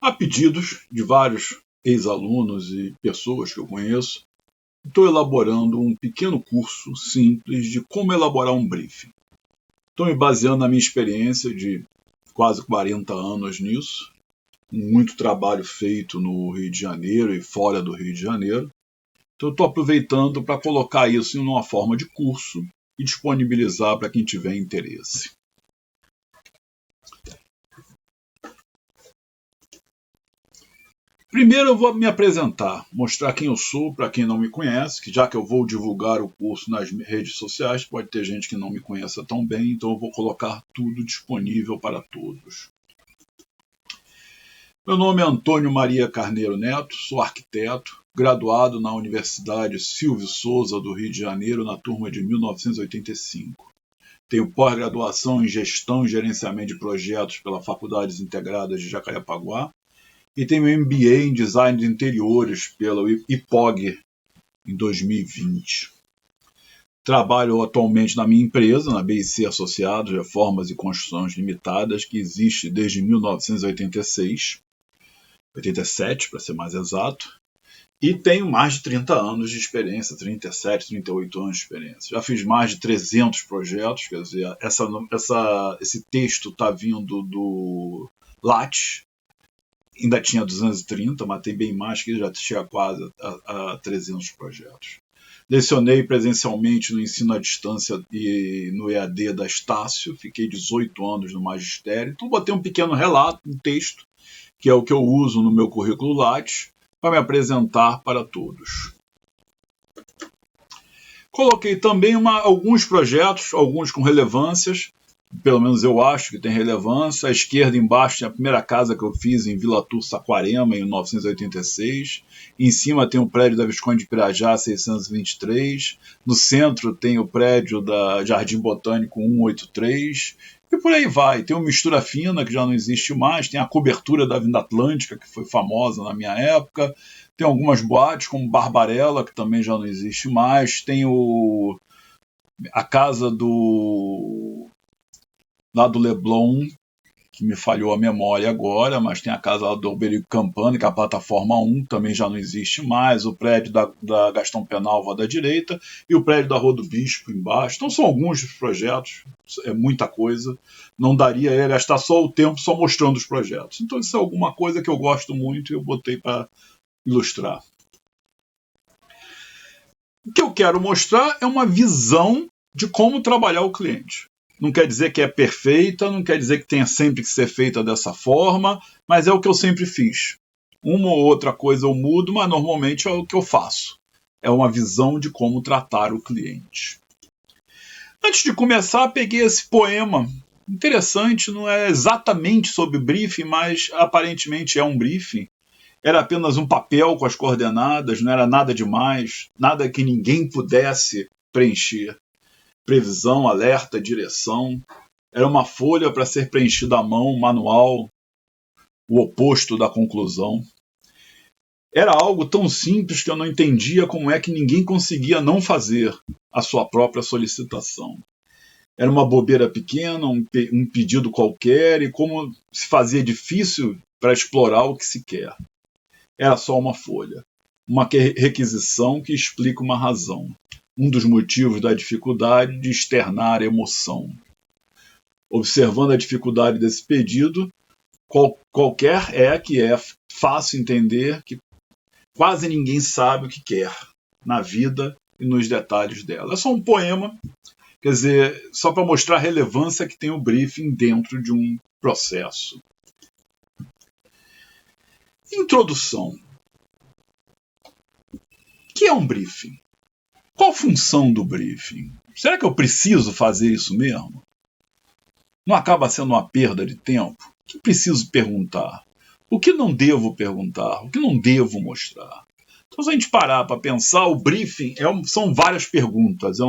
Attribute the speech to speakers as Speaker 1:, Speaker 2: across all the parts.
Speaker 1: A pedidos de vários ex-alunos e pessoas que eu conheço, estou elaborando um pequeno curso simples de como elaborar um briefing. Estou me baseando na minha experiência de quase 40 anos nisso, muito trabalho feito no Rio de Janeiro e fora do Rio de Janeiro. Então, estou aproveitando para colocar isso em uma forma de curso e disponibilizar para quem tiver interesse. Primeiro eu vou me apresentar, mostrar quem eu sou para quem não me conhece, que já que eu vou divulgar o curso nas redes sociais, pode ter gente que não me conheça tão bem, então eu vou colocar tudo disponível para todos. Meu nome é Antônio Maria Carneiro Neto, sou arquiteto, graduado na Universidade Silvio Souza do Rio de Janeiro na turma de 1985. Tenho pós-graduação em Gestão e Gerenciamento de Projetos pela Faculdades Integradas de Jacarepaguá e tenho MBA em Design de Interiores pela IPOG em 2020. Trabalho atualmente na minha empresa, na BIC Associados, Reformas e Construções Limitadas, que existe desde 1987, para ser mais exato, e tenho mais de 30 anos de experiência, 37, 38 anos de experiência. Já fiz mais de 300 projetos, quer dizer, esse texto está vindo do Lattes. Ainda tinha 230, mas tem bem mais, que já chega quase a 300 projetos. Lecionei presencialmente no ensino à distância e no EAD da Estácio, fiquei 18 anos no magistério. Então botei um pequeno relato, um texto, que é o que eu uso no meu currículo Lattes, para me apresentar para todos. Coloquei também alguns projetos, alguns com relevâncias, pelo menos eu acho que tem relevância. À esquerda embaixo tem a primeira casa que eu fiz em Vila Tur, Saquarema, em 1986. Em cima tem o prédio da Visconde de Pirajá, 623. No centro tem o prédio da Jardim Botânico 183. E por aí vai. Tem o Mistura Fina, que já não existe mais. Tem a cobertura da Avenida Atlântica, que foi famosa na minha época. Tem algumas boates, como Barbarella, que também já não existe mais. Tem a casa lá do Leblon, que me falhou a memória agora, mas tem a casa lá do Alberico Campani, que é a plataforma 1, também já não existe mais, o prédio da Gastão Penalva da direita e o prédio da Rua do Bispo embaixo. Então são alguns dos projetos, é muita coisa, não daria eu gastar só o tempo só mostrando os projetos. Então isso é alguma coisa que eu gosto muito e eu botei para ilustrar. O que eu quero mostrar é uma visão de como trabalhar o cliente. Não quer dizer que é perfeita, não quer dizer que tenha sempre que ser feita dessa forma, mas é o que eu sempre fiz. Uma ou outra coisa eu mudo, mas normalmente é o que eu faço. É uma visão de como tratar o cliente. Antes de começar, peguei esse poema. Interessante, não é exatamente sobre briefing, mas aparentemente é um briefing. Era apenas um papel com as coordenadas, não era nada demais, nada que ninguém pudesse preencher. Previsão, alerta, direção. Era uma folha para ser preenchida à mão, manual, o oposto da conclusão. Era algo tão simples que eu não entendia como é que ninguém conseguia não fazer a sua própria solicitação. Era uma bobeira pequena, um pedido qualquer, e como se fazia difícil para explorar o que se quer. Era só uma folha, uma requisição que explica uma razão. Um dos motivos da dificuldade de externar emoção. Observando a dificuldade desse pedido, qualquer que é fácil entender que quase ninguém sabe o que quer na vida e nos detalhes dela. É só um poema, quer dizer, só para mostrar a relevância que tem o briefing dentro de um processo. Introdução. O que é um briefing? Qual a função do briefing? Será que eu preciso fazer isso mesmo? Não acaba sendo uma perda de tempo? O que preciso perguntar? O que não devo perguntar? O que não devo mostrar? Então, se a gente parar para pensar, o briefing são várias perguntas. É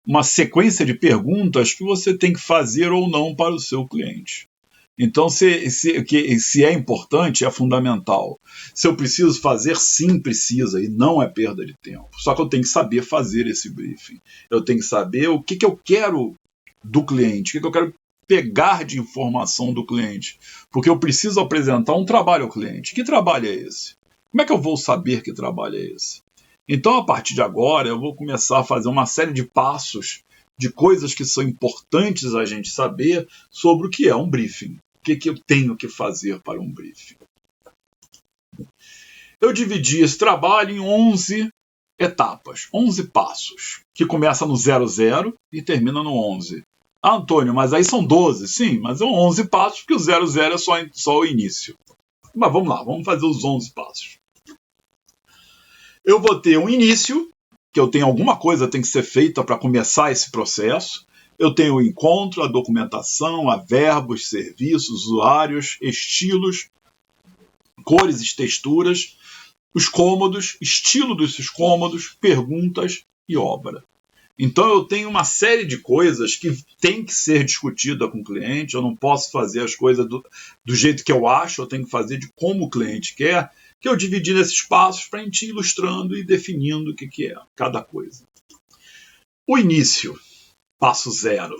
Speaker 1: uma sequência de perguntas que você tem que fazer ou não para o seu cliente. Então, se é importante, é fundamental. Se eu preciso fazer, sim, precisa, e não é perda de tempo. Só que eu tenho que saber fazer esse briefing. Eu tenho que saber o que eu quero do cliente, o que eu quero pegar de informação do cliente, porque eu preciso apresentar um trabalho ao cliente. Que trabalho é esse? Como é que eu vou saber que trabalho é esse? Então, a partir de agora, eu vou começar a fazer uma série de passos, de coisas que são importantes a gente saber sobre o que é um briefing. O que eu tenho que fazer para um briefing? Eu dividi esse trabalho em 11 etapas, 11 passos, que começa no 00 e termina no 11. Ah, Antônio, mas aí são 12. Sim, mas são 11 passos, porque o 00 é só o início. Mas vamos lá, vamos fazer os 11 passos. Eu vou ter um início, que eu tenho alguma coisa que tem que ser feita para começar esse processo. Eu tenho o encontro, a documentação, a verbos, serviços, usuários, estilos, cores e texturas, os cômodos, estilo desses cômodos, perguntas e obra. Então eu tenho uma série de coisas que tem que ser discutida com o cliente. Eu não posso fazer as coisas do jeito que eu acho, eu tenho que fazer de como o cliente quer, que eu dividi nesses passos para a gente ir ilustrando e definindo o que é cada coisa. O início, passo 0.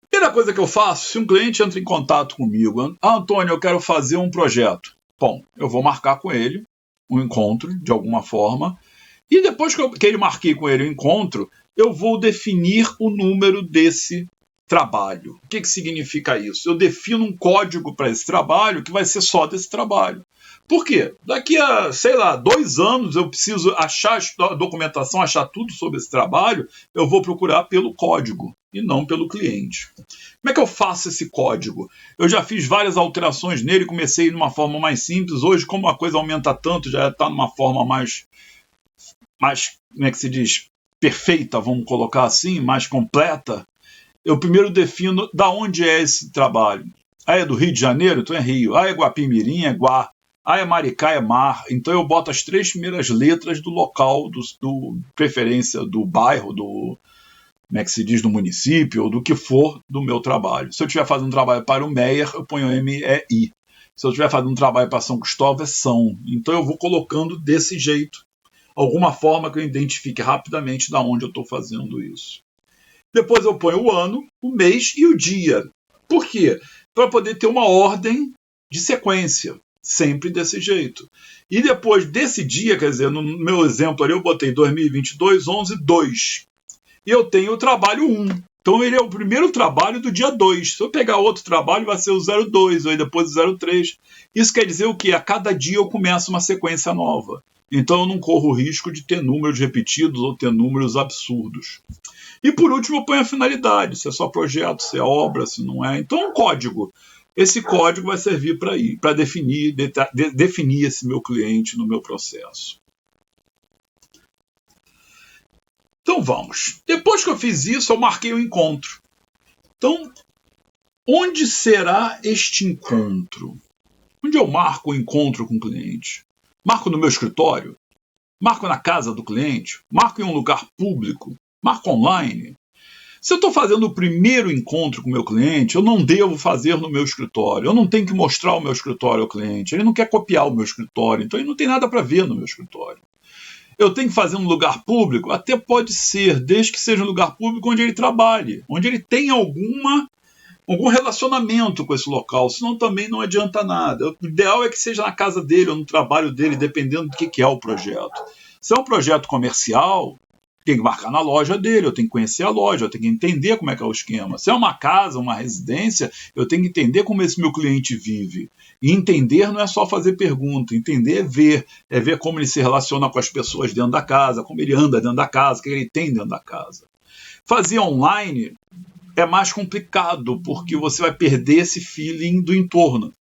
Speaker 1: Primeira coisa que eu faço, se um cliente entra em contato comigo, Antônio, eu quero fazer um projeto. Bom, eu vou marcar com ele um encontro, de alguma forma, e depois que ele marquei com ele o encontro, eu vou definir o número desse trabalho. O que significa isso? Eu defino um código para esse trabalho que vai ser só desse trabalho. Por quê? Daqui a, 2 anos eu preciso achar a documentação, achar tudo sobre esse trabalho, eu vou procurar pelo código e não pelo cliente. Como é que eu faço esse código? Eu já fiz várias alterações nele, comecei de uma forma mais simples. Hoje, como a coisa aumenta tanto, já está numa forma mais, como é que se diz, perfeita, vamos colocar assim, mais completa. Eu primeiro defino da onde é esse trabalho. Ah, é do Rio de Janeiro? Então é Rio. Ah, é Guapimirim? É Guá. Ah, é Maricá? É Mar. Então eu boto as 3 primeiras letras do local, do preferência do bairro, como é que se diz, do município, ou do que for do meu trabalho. Se eu estiver fazendo um trabalho para o Meier, eu ponho MEI. Se eu estiver fazendo um trabalho para São Cristóvão, é São. Então eu vou colocando desse jeito. Alguma forma que eu identifique rapidamente de onde eu estou fazendo isso. Depois eu ponho o ano, o mês e o dia. Por quê? Para poder ter uma ordem de sequência. Sempre desse jeito. E depois desse dia, quer dizer, no meu exemplo ali eu botei 2022, 11, 2. E eu tenho o trabalho 1. Então ele é o primeiro trabalho do dia 2. Se eu pegar outro trabalho, vai ser o 02, ou depois o 03. Isso quer dizer o quê? A cada dia eu começo uma sequência nova. Então eu não corro o risco de ter números repetidos ou ter números absurdos. E por último eu ponho a finalidade, se é só projeto, se é obra, se não é. Então é um código. Esse código vai servir para definir esse meu cliente no meu processo. Então vamos. Depois que eu fiz isso, eu marquei o encontro. Então, onde será este encontro? Onde eu marco o encontro com o cliente? Marco no meu escritório? Marco na casa do cliente? Marco em um lugar público? Marco online? Se eu estou fazendo o primeiro encontro com o meu cliente, eu não devo fazer no meu escritório. Eu não tenho que mostrar o meu escritório ao cliente. Ele não quer copiar o meu escritório, então ele não tem nada para ver no meu escritório. Eu tenho que fazer um lugar público? Até pode ser, desde que seja um lugar público onde ele trabalhe, onde ele tenha algum relacionamento com esse local, senão também não adianta nada. O ideal é que seja na casa dele ou no trabalho dele, dependendo do que é o projeto. Se é um projeto comercial, tem que marcar na loja dele, eu tenho que conhecer a loja, eu tenho que entender como é que é o esquema. Se é uma casa, uma residência, eu tenho que entender como esse meu cliente vive. E entender não é só fazer pergunta, entender é ver como ele se relaciona com as pessoas dentro da casa, como ele anda dentro da casa, o que ele tem dentro da casa. Fazer online é mais complicado, porque você vai perder esse feeling do entorno.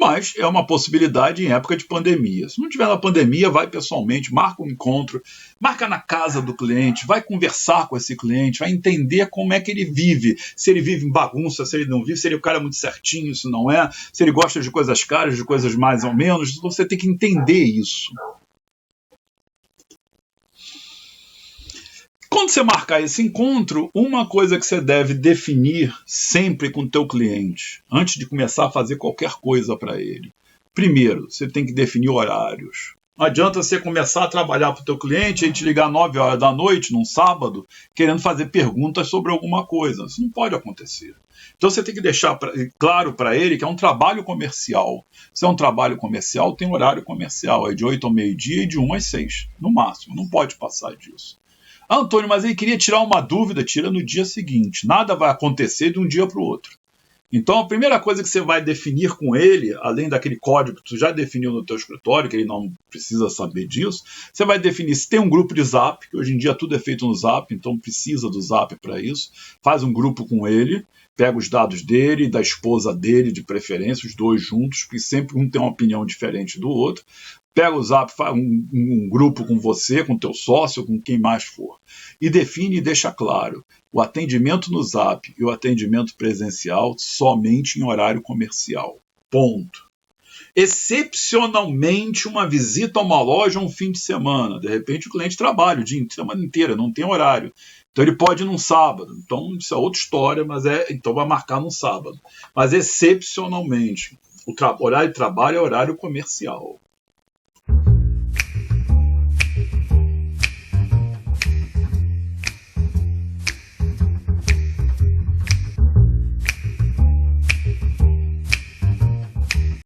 Speaker 1: Mas é uma possibilidade em época de pandemia. Se não tiver na pandemia, vai pessoalmente, marca um encontro, marca na casa do cliente, vai conversar com esse cliente, vai entender como é que ele vive. Se ele vive em bagunça, se ele não vive, se ele é um cara muito certinho, se não é, se ele gosta de coisas caras, de coisas mais ou menos, você tem que entender isso. Quando você marcar esse encontro, uma coisa que você deve definir sempre com o teu cliente, antes de começar a fazer qualquer coisa para ele. Primeiro, você tem que definir horários. Não adianta você começar a trabalhar para o teu cliente e te ligar 9 horas da noite, num sábado, querendo fazer perguntas sobre alguma coisa. Isso não pode acontecer. Então você tem que deixar claro para ele que é um trabalho comercial. Se é um trabalho comercial, tem horário comercial. É de 8 ao meio-dia e de 1 às 6, no máximo. Não pode passar disso. Ah, Antônio, mas ele queria tirar uma dúvida, tira no dia seguinte. Nada vai acontecer de um dia para o outro. Então, a primeira coisa que você vai definir com ele, além daquele código que tu já definiu no teu escritório, que ele não precisa saber disso, você vai definir se tem um grupo de Zap, que hoje em dia tudo é feito no Zap, então precisa do Zap para isso. Faz um grupo com ele, pega os dados dele, da esposa dele, de preferência, os dois juntos, porque sempre um tem uma opinião diferente do outro. Pega o Zap, faz um grupo com você, com teu sócio, com quem mais for. E define e deixa claro, o atendimento no Zap e o atendimento presencial somente em horário comercial. Ponto. Excepcionalmente, uma visita a uma loja um fim de semana. De repente, o cliente trabalha o dia inteiro, a semana inteira, não tem horário. Então, ele pode ir num sábado. Então, isso é outra história, mas então vai marcar num sábado. Mas, excepcionalmente, o horário de trabalho é horário comercial.